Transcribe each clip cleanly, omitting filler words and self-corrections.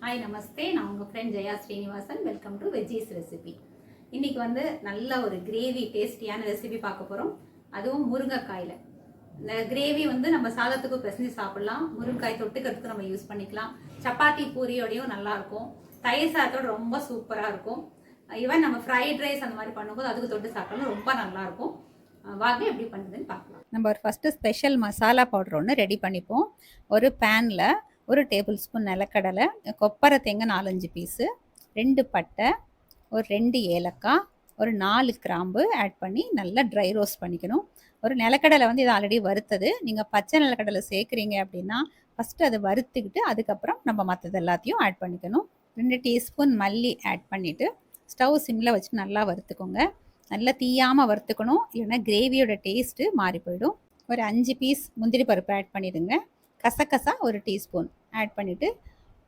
Hi நமஸ்தே, நான் உங்கள் friend Jaya Srinivasan. Welcome to veggies recipe. இன்றைக்கி வந்து நல்ல ஒரு கிரேவி டேஸ்டியான ரெசிபி பார்க்க போகிறோம். அதுவும் முருங்கைக்காயில். இந்த கிரேவி வந்து நம்ம சாதத்துக்கு பிசைஞ்சு சாப்பிட்லாம். முருங்கைக்காய் தொட்டுக்கிறதுக்கு நம்ம யூஸ் பண்ணிக்கலாம். சப்பாத்தி பூரியோடையும் நல்லாயிருக்கும். தயிர் சாதத்தோடு ரொம்ப சூப்பராக இருக்கும். ஈவன் நம்ம ஃப்ரைட் ரைஸ் அந்த மாதிரி பண்ணும்போது அதுக்கு தொட்டு சாப்பிட்டாலும் ரொம்ப நல்லாயிருக்கும். வாங்க எப்படி பண்ணுறதுன்னு பார்க்கலாம். நம்ம ஒரு ஃபஸ்ட்டு ஸ்பெஷல் மசாலா பவுடர் ஒன்று ரெடி பண்ணிப்போம். ஒரு பேனில் 1 டேபிள் ஸ்பூன் நிலக்கடலை, கொப்பரை தேங்காய் 4-5 பீஸு, 2 பட்டை, ஒரு 2 ஏலக்காய், ஒரு 4 கிராம்பு ஆட் பண்ணி நல்லா ட்ரை ரோஸ்ட் பண்ணிக்கணும். ஒரு நிலக்கடலை வந்து இது ஆல்ரெடி வறுத்தது. நீங்கள் பச்சை நிலக்கடலை சேர்க்குறீங்க அப்படின்னா ஃபஸ்ட்டு அதை வறுத்துக்கிட்டு அதுக்கப்புறம் நம்ம மற்றது எல்லாத்தையும் ஆட் பண்ணிக்கணும். 2 டீஸ்பூன் மல்லி ஆட் பண்ணிவிட்டு ஸ்டவ் சிம்மில் வச்சு நல்லா வறுத்துக்கோங்க. நல்லா தீயாமல் வறுத்துக்கணும், இல்லைன்னா கிரேவியோட டேஸ்ட்டு மாறி போயிடும். ஒரு 5 பீஸ் முந்திரி பருப்பு ஆட் பண்ணிடுங்க. கசகசா 1 டீஸ்பூன் ஆட் பண்ணிவிட்டு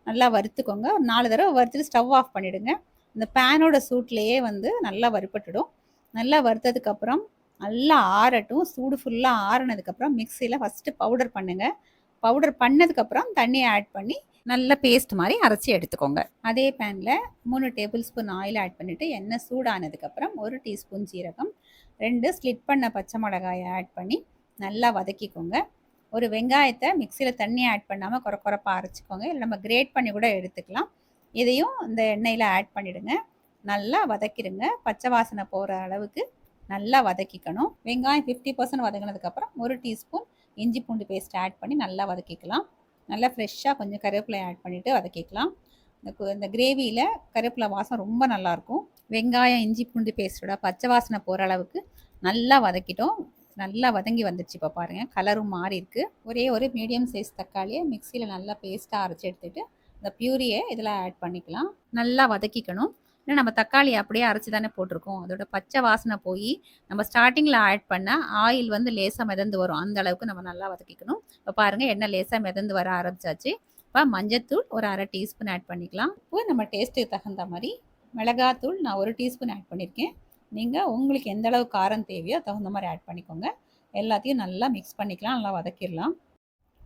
நல்லா வறுத்துக்கோங்க. ஒரு 4 தடவை வறுத்துட்டு ஸ்டவ் ஆஃப் பண்ணிவிடுங்க. இந்த பேனோட சூட்லேயே வந்து நல்லா வறுப்பட்டுடும். நல்லா வறுத்ததுக்கப்புறம் நல்லா ஆறட்டும். சூடு ஃபுல்லாக ஆறினதுக்கப்புறம் மிக்சியில் ஃபஸ்ட்டு பவுடர் பண்ணுங்கள். பவுடர் பண்ணதுக்கப்புறம் தண்ணியை ஆட் பண்ணி நல்ல பேஸ்ட் மாதிரி அரைச்சி எடுத்துக்கோங்க. அதே பேனில் 3 டேபிள் ஸ்பூன் ஆயில் ஆட் பண்ணிவிட்டு எண்ணெய் சூடானதுக்கப்புறம் 1 டீஸ்பூன் ஜீரகம், 2 ஸ்லிட் பண்ண பச்சை மிளகாயை ஆட் பண்ணி நல்லா வதக்கிக்கோங்க. ஒரு வெங்காயத்தை மிக்சியில் தண்ணி ஆட் பண்ணாமல் குறைப்பாக அரைச்சிக்கோங்க. இல்லை நம்ம கிரேட் பண்ணி கூட எடுத்துக்கலாம். இதையும் இந்த எண்ணெயில் ஆட் பண்ணிவிடுங்க. நல்லா வதக்கிடுங்க. பச்சை வாசனை போகிற அளவுக்கு நல்லா வதக்கிக்கணும். வெங்காயம் 50% வதங்கினதுக்கப்புறம் 1 டீஸ்பூன் இஞ்சி பூண்டு பேஸ்ட் ஆட் பண்ணி நல்லா வதக்கிக்கலாம். நல்லா ஃப்ரெஷ்ஷாக கொஞ்சம் கருவேப்பிலை ஆட் பண்ணிவிட்டு வதக்கிக்கலாம். இந்த கிரேவியில் கருவேப்பிலை வாசம் ரொம்ப நல்லாயிருக்கும். வெங்காயம் இஞ்சி பூண்டு பேஸ்ட்டோட பச்சை வாசனை போகிற அளவுக்கு நல்லா வதக்கிட்டோம். நல்லா வதங்கி வந்துடுச்சு. இப்போ பாருங்கள், கலரும் மாறி இருக்குது. ஒரே ஒரு மீடியம் சைஸ் தக்காளியை மிக்சியில் நல்லா பேஸ்ட்டாக அரைச்சி எடுத்துகிட்டு இந்த பியூரியை இதில் ஆட் பண்ணிக்கலாம். நல்லா வதக்கிக்கணும். ஏன்னா நம்ம தக்காளி அப்படியே அரைச்சி தானே போட்டிருக்கோம். அதோட பச்சை வாசனை போய் நம்ம ஸ்டார்டிங்கில் ஆட் பண்ண ஆயில் வந்து லேசாக மிதந்து வரும். அந்த அளவுக்கு நம்ம நல்லா வதக்கிக்கணும். இப்போ பாருங்கள், எண்ணெய் லேசாக மிதந்து வர ஆரம்பிச்சாச்சு. இப்போ மஞ்சத்தூள் ஒரு 1/2 டீஸ்பூன் ஆட் பண்ணிக்கலாம். இப்போ நம்ம டேஸ்ட்டுக்கு தகுந்த மாதிரி மிளகாத்தூள் நான் 1 டீஸ்பூன் ஆட் பண்ணியிருக்கேன். நீங்கள் உங்களுக்கு எந்த அளவு காரம் தேவையோ தகுந்த மாதிரி ஆட் பண்ணிக்கோங்க. எல்லாத்தையும் நல்லா மிக்ஸ் பண்ணிக்கலாம். நல்லா வதக்கிடலாம்.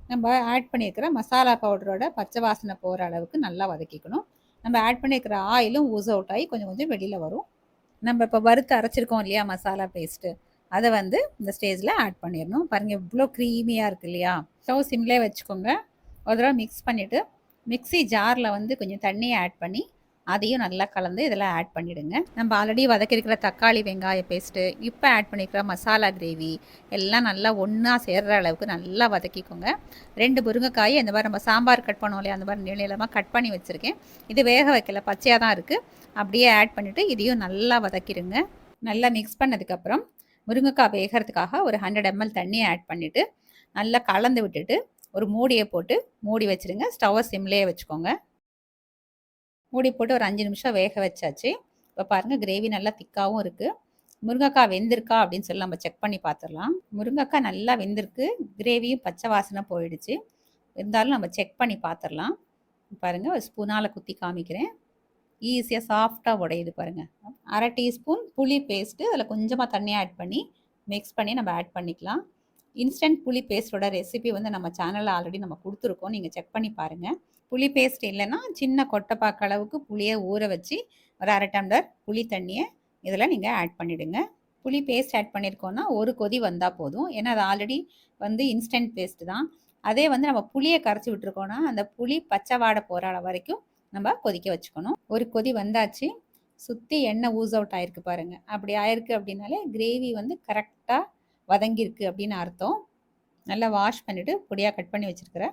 நம்ம ஆட் பண்ணியிருக்கிற மசாலா பவுடரோட பச்சை வாசனை போகிற அளவுக்கு நல்லா வதக்கிக்கணும். நம்ம ஆட் பண்ணியிருக்கிற ஆயிலும் ஊஸ் அவுட் ஆகி கொஞ்சம் கொஞ்சம் வெளியில் வரும். நம்ம இப்போ வறுத்து அரைச்சிருக்கோம் இல்லையா மசாலா பேஸ்ட்டு, அதை வந்து இந்த ஸ்டேஜில் ஆட் பண்ணிடணும். பாருங்கள், இவ்வளோ க்ரீமியாக இருக்குது இல்லையா. ஸ்டவ் சிம்லேயே வச்சுக்கோங்க. ஒரு தடவை மிக்ஸ் பண்ணிவிட்டு மிக்ஸி ஜாரில் வந்து கொஞ்சம் தண்ணியை ஆட் பண்ணி அதையும் நல்லா கலந்து இதில் ஆட் பண்ணிவிடுங்க. நம்ம ஆல்ரெடி வதக்கிருக்கிற தக்காளி வெங்காய பேஸ்ட்டு, இப்போ ஆட் பண்ணிக்கிற மசாலா கிரேவி எல்லாம் நல்லா ஒன்றா சேர்கிற அளவுக்கு நல்லா வதக்கிக்கோங்க. 2 முருங்கைக்காயை இந்த மாதிரி நம்ம சாம்பார் கட் பண்ணுவோம் இல்லையா, அந்த மாதிரி நீளமாக கட் பண்ணி வச்சுருக்கேன். இது வேக வைக்கல, பச்சையாக தான் இருக்குது. அப்படியே ஆட் பண்ணிவிட்டு இதையும் நல்லா வதக்கிடுங்க. நல்லா மிக்ஸ் பண்ணதுக்கப்புறம் முருங்கைக்காய் வேகிறதுக்காக ஒரு 100 ml தண்ணியை ஆட் பண்ணிவிட்டு நல்லா கலந்து விட்டுட்டு ஒரு மூடியை போட்டு மூடி வச்சுருங்க. ஸ்டவ்வை சிம்லேயே வச்சுக்கோங்க. மூடி போட்டு ஒரு 5 நிமிஷம் வேக வச்சாச்சு. இப்போ பாருங்கள், கிரேவி நல்லா திக்காகவும் இருக்குது. முருங்கைக்காய் வெந்திருக்கா அப்படின்னு சொல்லி நம்ம செக் பண்ணி பார்த்துடலாம். முருங்கைக்காய் நல்லா வெந்திருக்கு. கிரேவியும் பச்சை வாசனை போயிடுச்சு. இருந்தாலும் நம்ம செக் பண்ணி பார்த்துடலாம். பாருங்கள், ஒரு ஸ்பூனால் குத்தி காமிக்கிறேன். ஈஸியாக சாஃப்டாக உடையுது பாருங்கள். 1/2 டீஸ்பூன் புளி பேஸ்ட்டு அதில் கொஞ்சமாக தண்ணி ஆட் பண்ணி மிக்ஸ் பண்ணி நம்ம ஆட் பண்ணிக்கலாம். இன்ஸ்டன்ட் புளி பேஸ்ட்டோட ரெசிபி வந்து நம்ம சேனலில் ஆல்ரெடி நம்ம கொடுத்துருக்கோம். நீங்கள் செக் பண்ணி பாருங்கள். புளி பேஸ்ட் இல்லைன்னா சின்ன கொட்டைப்பாக்கு அளவுக்கு புளியை ஊற வச்சு ஒரு 1/2 டம்ளர் புளி தண்ணியை இதில் நீங்கள் ஆட் பண்ணிவிடுங்க. புளி பேஸ்ட் ஆட் பண்ணியிருக்கோன்னா ஒரு கொதி வந்தால் போதும். ஏன்னா அது ஆல்ரெடி வந்து இன்ஸ்டன்ட் பேஸ்ட்டு தான். அதே வந்து நம்ம புளியை கரைச்சி விட்டுருக்கோன்னா அந்த புளி பச்சை வாடை போகிற வரைக்கும் நம்ம கொதிக்க வச்சுக்கணும். ஒரு கொதி வந்தாச்சு. சுற்றி எண்ணெய் ஊஸ் அவுட் ஆகிருக்கு பாருங்கள். அப்படி ஆயிருக்கு அப்படின்னாலே கிரேவி வந்து கரெக்டாக வதங்கியிருக்கு அப்படின்னு அர்த்தம். நல்லா வாஷ் பண்ணிவிட்டு பொடியாக கட் பண்ணி வச்சுருக்கிற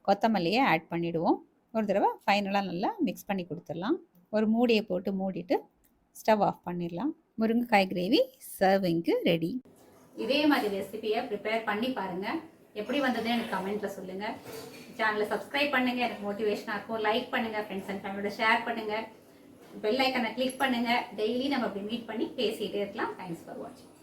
கொத்தமல்லியை ஆட் பண்ணிவிடுவோம். ஒரு தடவை ஃபைனலாக நல்லா மிக்ஸ் பண்ணி கொடுத்துடலாம். ஒரு மூடியை போட்டு மூடிட்டு ஸ்டவ் ஆஃப் பண்ணிடலாம். முருங்கைக்காய் கிரேவி சர்விங்க்கு ரெடி. இதே மாதிரி ரெசிபியை ப்ரிப்பேர் பண்ணி பாருங்கள். எப்படி வந்ததுன்னு எனக்கு கமெண்ட்டில் சொல்லுங்கள். சேனலை சப்ஸ்கிரைப் பண்ணுங்கள், எனக்கு மோட்டிவேஷனாக இருக்கும். லைக் பண்ணுங்கள், ஃப்ரெண்ட்ஸ் அண்ட் ஃபேமிலியோட ஷேர் பண்ணுங்கள். பெல் ஐக்கனை கிளிக் பண்ணுங்கள். டெய்லி நம்ம அப்படி மீட் பண்ணி பேசிகிட்டே இருக்கலாம். தேங்க்ஸ் ஃபார் வாட்சிங்.